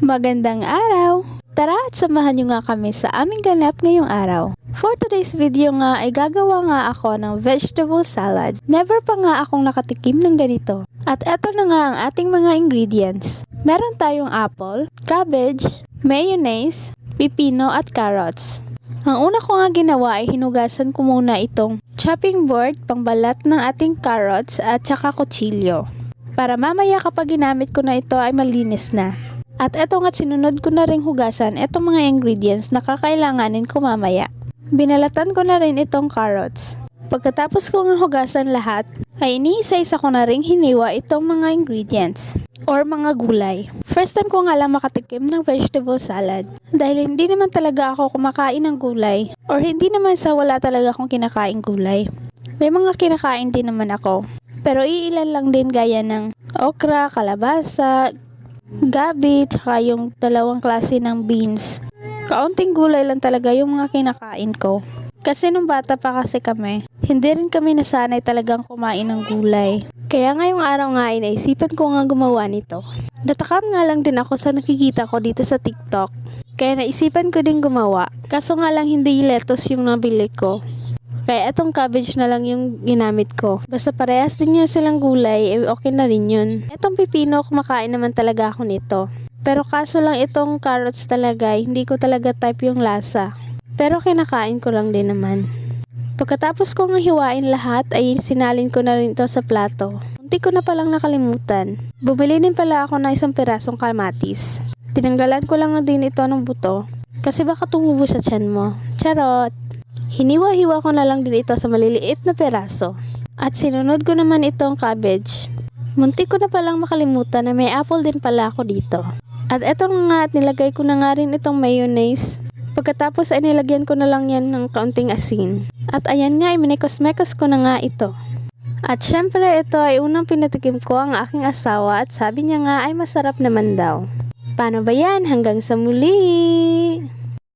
Magandang araw! Tara at samahan nyo nga kami sa aming ganap ngayong araw. For today's video nga ay gagawa nga ako ng vegetable salad. Never pa nga akong nakatikim ng ganito. At eto na nga ang ating mga ingredients. Meron tayong apple, cabbage, mayonnaise, pipino at carrots. Ang una ko nga ginawa ay hinugasan ko muna itong chopping board pangbalat ng ating carrots at saka kutsilyo. Para mamaya kapag ginamit ko na ito ay malinis na. At eto nga't sinunod ko na rin hugasan itong mga ingredients na kakailanganin ko mamaya. Binalatan ko na rin itong carrots. Pagkatapos ko nga hugasan lahat, ay iniisa-isa ko na rin hiniwa itong mga ingredients or mga gulay. First time ko nga lang makatikim ng vegetable salad dahil hindi naman talaga ako kumakain ng gulay or hindi naman sa wala talaga akong kinakain gulay. May mga kinakain din naman ako pero iilan lang din gaya ng okra, kalabasa, gabi, tsaka yung dalawang klase ng beans. Kaunting gulay lang talaga yung mga kinakain ko. Kasi nung bata pa kasi kami, hindi rin kami nasanay talagang kumain ng gulay. Kaya ngayong araw nga ay naisipan ko nga gumawa nito. Natakam nga lang din ako sa nakikita ko dito sa TikTok. Kaya naisipan ko din gumawa. Kaso nga lang hindi lettuce yung nabili ko. Kaya itong cabbage na lang yung ginamit ko. Basta parehas din yun silang gulay, okay na rin yun. Itong pipino, kumakain naman talaga ako nito. Pero kaso lang itong carrots talaga, hindi ko talaga type yung lasa. Pero kinakain ko lang din naman. Pagkatapos ko nga hiwain lahat, ay sinalin ko na rin ito sa plato. Munti ko na palang nakalimutan. Bumili din pala ako ng isang pirasong kamatis. Tinanggalan ko lang din ito ng buto. Kasi baka tumubo sa tiyan mo. Charot! Hiniwa-hiwa ko na lang din ito sa maliliit na peraso. At sinunod ko naman itong cabbage. Munti ko na palang makalimutan na may apple din pala ako dito. At eto nga at nilagay ko na nga rin itong mayonnaise. Pagkatapos ay nilagyan ko na lang yan ng kaunting asin. At ayan nga ay minikos-mekos ko na nga ito. At syempre ito ay unang pinatikim ko ang aking asawa at sabi niya nga ay masarap naman daw. Paano ba yan? Hanggang sa muli!